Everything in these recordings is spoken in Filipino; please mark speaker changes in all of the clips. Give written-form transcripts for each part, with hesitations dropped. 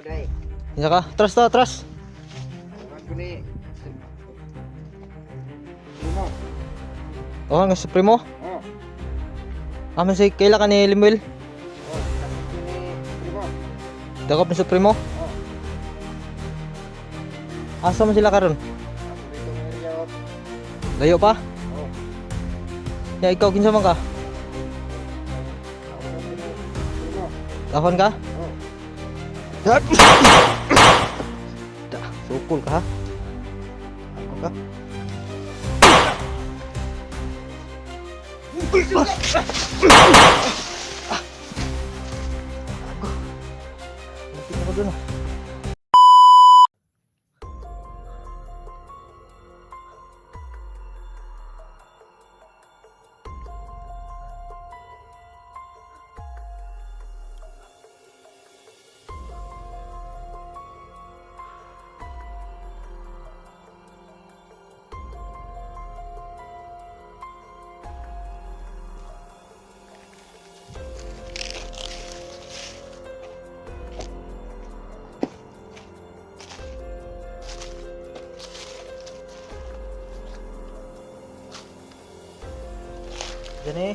Speaker 1: Day.
Speaker 2: Isa ka? Atras to, atras.
Speaker 1: Ewan ko ni. Limo.
Speaker 2: Oh, nga Supremo.
Speaker 1: Oh.
Speaker 2: Aman si kaila ka ni Limuel.
Speaker 1: Oh, kasip ko ni Limo.
Speaker 2: Dakop ni Supremo.
Speaker 1: Oh.
Speaker 2: Asa man sila karon?
Speaker 1: Ako dito ng area.
Speaker 2: Layo pa?
Speaker 1: Oh.
Speaker 2: Ya ikaw kinsa man ka?
Speaker 1: Ako na ni Limo.
Speaker 2: Dahon ka?
Speaker 1: Oh.
Speaker 2: Da, sukul ka ha? Ako ka? Ako. Nanti ako dun ah. Jani?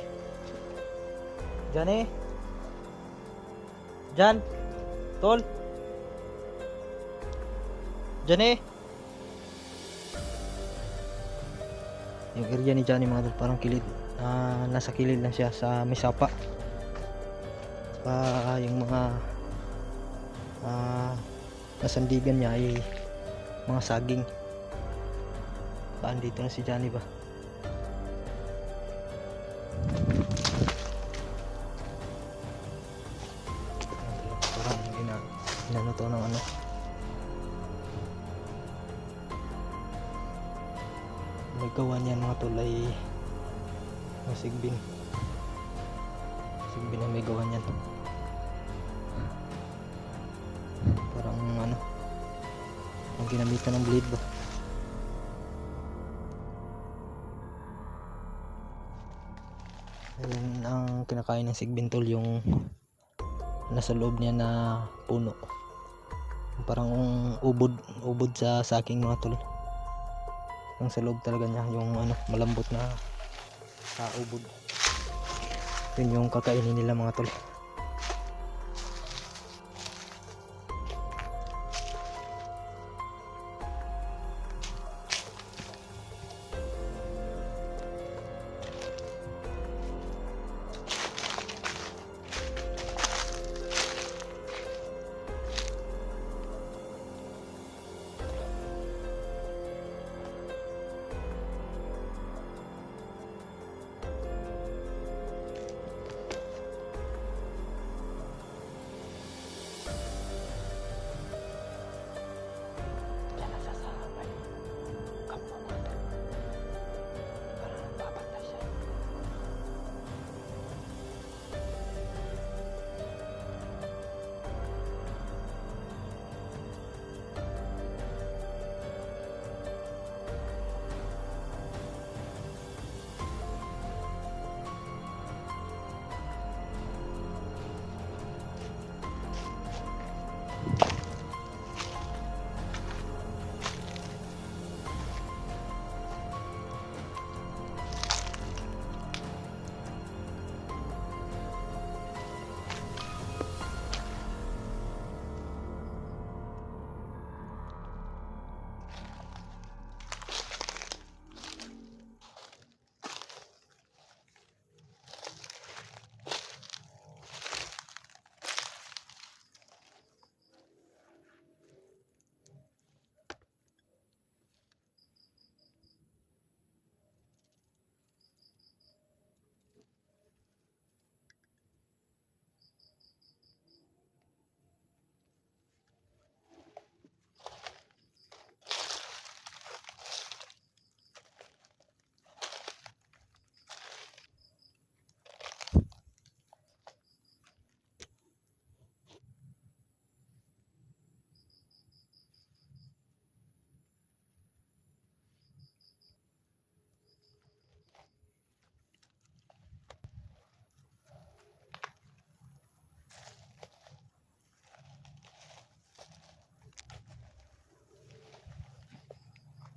Speaker 2: Jani? Jan? Tol? Jani? Yung area ni Johnny mga tol, parang kilid. Nasa kilid lang siya sa may sapa. Yung mga nasandigan niya ay mga saging. Dito na si Johnny ba? Parang inano to ng ano. May gawa niyan mga tol ay masigbin. Sigbin na may gawa niyan. Parang ano, ang ginamitan ng blade ba? Ayan ang kinakain ng sigbin tol, yung nasa loob niya na puno. Parang ubod sa saking mga tol. Yung sa loob talaga niya, yung ano, malambot na ubod. Yun yung kakainin nila mga tol.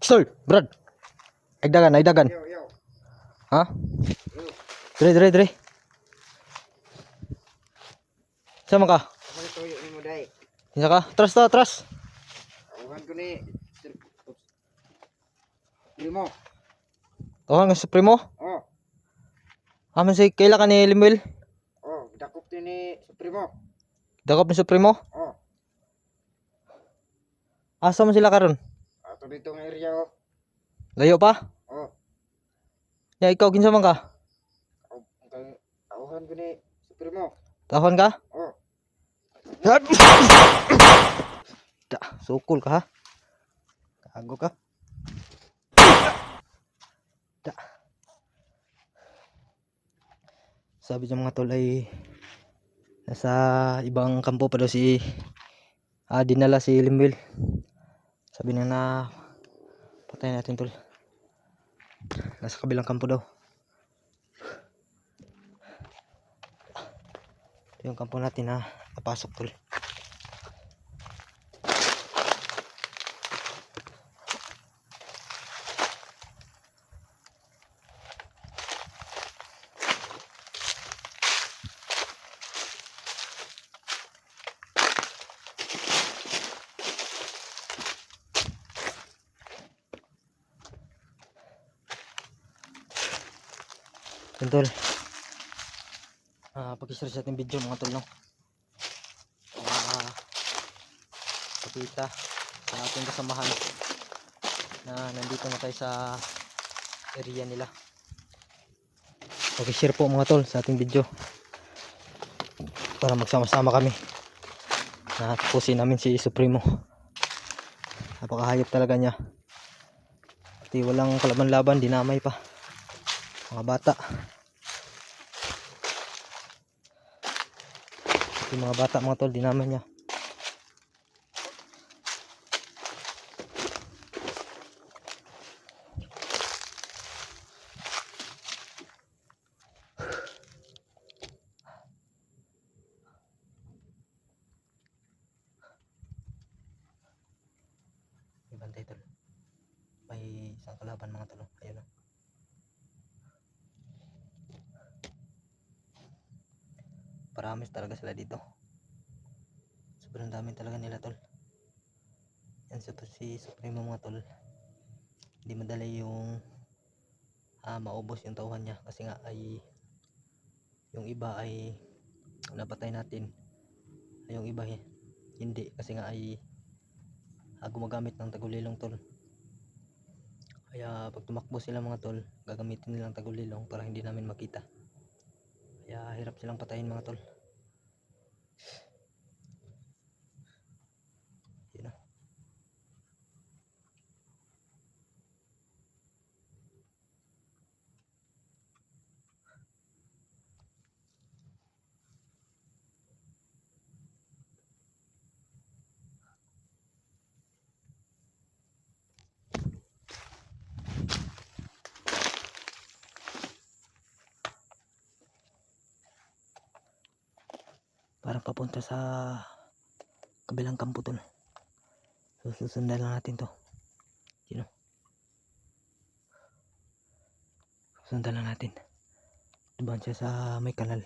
Speaker 2: Sir, Brad. Ay dagan.
Speaker 1: Yo.
Speaker 2: Ha?
Speaker 1: Yo.
Speaker 2: Dire. Sama ka?
Speaker 1: Ako na tuyo ni mo day.
Speaker 2: Isa ka? Atras.
Speaker 1: Awan ko ni. Primo.
Speaker 2: Tawag nga sa primo.
Speaker 1: Oh.
Speaker 2: Aman si kaila ka ni Limuel.
Speaker 1: Oh, dakop din ni sa primo.
Speaker 2: Dakop ni sa primo.
Speaker 1: Oh.
Speaker 2: Asa man sila karon?
Speaker 1: Ato dito ng area oh.
Speaker 2: Layo pa?
Speaker 1: Oh.
Speaker 2: Ya ikaw kinsa man ka?
Speaker 1: Awan ko ni sa primo.
Speaker 2: Tawhan ka?
Speaker 1: Oh.
Speaker 2: Sukol ka ha? Kago ka? Da. Sabi ng mga tol ay nasa ibang kampo pa daw si dinala si Limuel. Sabi na patay natin tol. Nasa kabilang kampo daw. Ito yung kampo natin na napasok tol. Yan tol. Pag-share sa ating video mga tol no. Pakita sa ating kasamahan na nandito na tayo sa area nila. Pag-share po mga tol sa ating video para magsama-sama kami na tapusin namin si Supremo. Napakahayop talaga niya. Pati walang kalaban-laban, dinamay pa mga bata. Yung mga bata mga tol, dinamay niya. May bantay tol. May isang kalaban mga tol. Ayun o. Paramis talaga sila dito. Sobrang dami talaga nila tol. Yan si Supremo mga tol. Hindi madali yung maubos yung tauhan niya kasi nga ay yung iba ay napatay natin. Yung iba hindi kasi nga ay gumagamit ng tagulilong tol. Kaya pag tumakbo sila mga tol, gagamitin nilang tagulilong para hindi namin makita. Kaya hirap silang patayin mga tol. Yun o. Parang papunta sa kabilang kampo tol. So susundan lang natin to. Yun o. Susundan lang natin. Diban siya sa may kanal.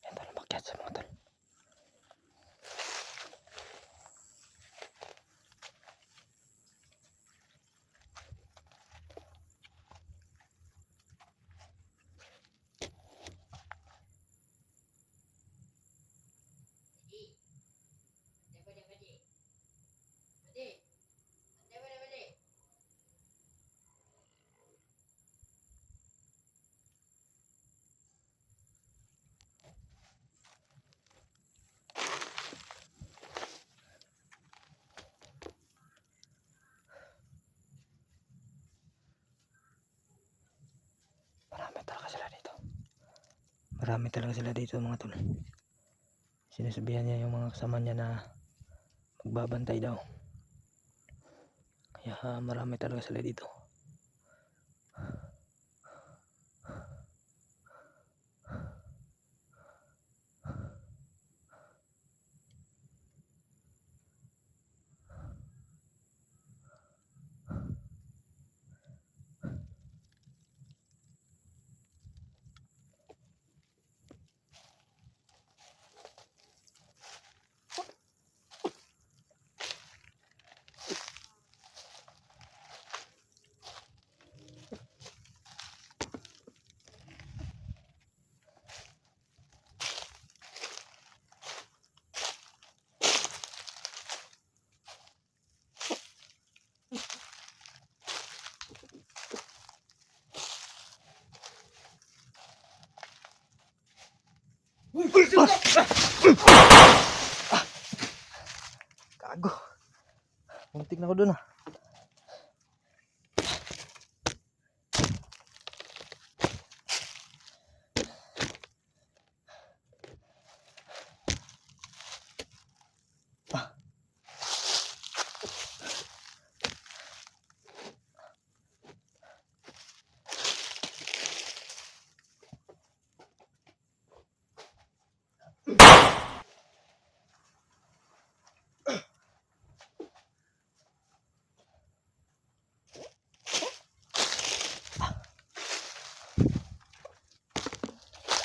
Speaker 2: Yan tol, makyat sa mga tol. Marami talaga sila dito mga tol. Sinasabihan niya yung mga kasama niya na magbabantay daw. Kaya marami talaga sila dito. Gago. Muntik na ako dun ah.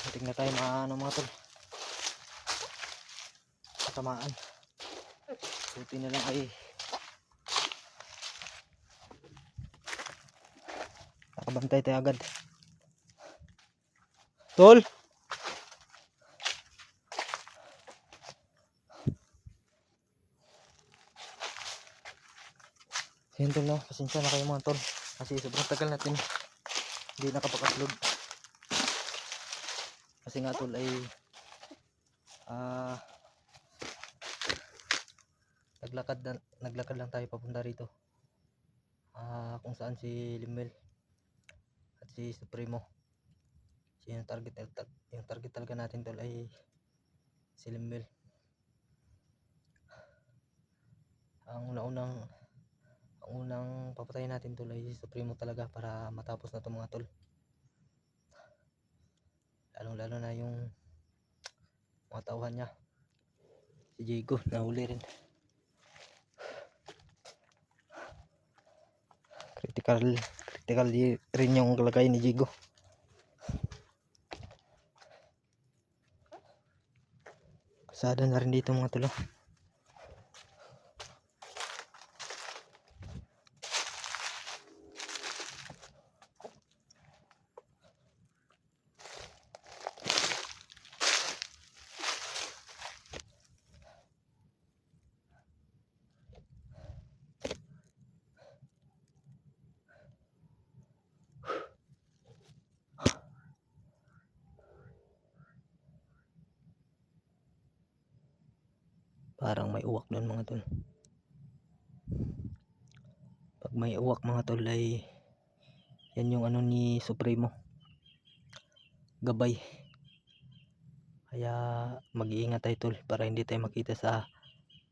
Speaker 2: Muntik na tayo maano mga tol. Tamaan. Buti na lang ay nakabantay tayo agad. Tol! Ayun tol no, pasensya na kayo mga tol. Kasi sobrang tagal natin hindi nakapag-upload. Kasi nga tol ay naglakad lang tayo papunta rito. Kung saan si Limel at si Supremo. Yung target talaga natin tol ay si Limel. Ang unang papatayin natin tol ay si Supremo talaga para matapos na to mga tol. Lalo na yung mga tauhan niya. Si Diego nahuli rin. Critical rin yung kalagayan ni Diego. Kasada na rin dito mga tol. Parang may uwak doon mga tol. Pag may uwak mga tol ay yan yung ano ni Supremo. Gabay. Kaya mag-iingat tayo tol para hindi tayo makita sa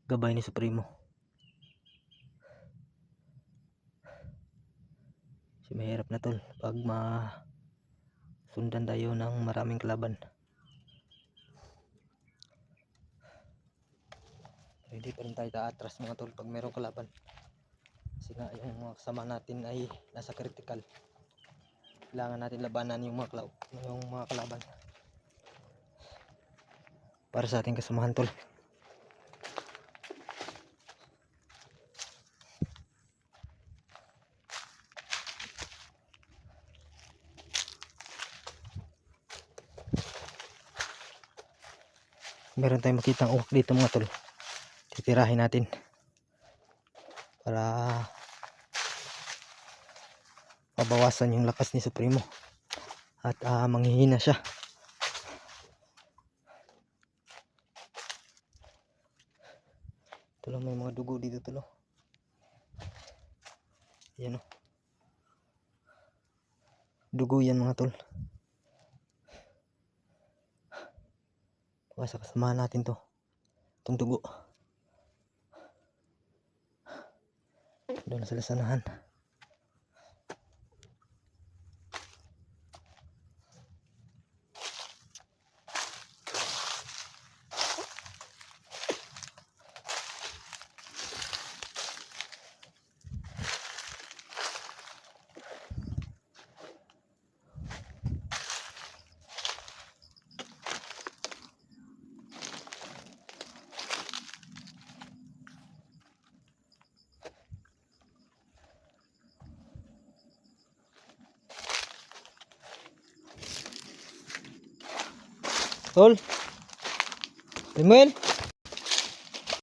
Speaker 2: gabay ni Supremo. Kasi mahirap na tol pag masundan tayo ng maraming kalaban. Hindi pa rin tayo taatras mga tol pag mayroong kalaban. Kasi nga yung mga kasama natin ay nasa critical. Kailangan natin labanan yung mga kalaban para sa ating kasamahan tol. Meron tayong makitang uwak dito mga tol, titirahin natin para mabawasan yung lakas ni Supremo at manghihina siya. Ito lang, may mga dugo dito tol. Yan o, dugo yan mga tol. Baka sa kasamahan natin to, itong dugo. Doon na sila sanahan. Tol, Limel.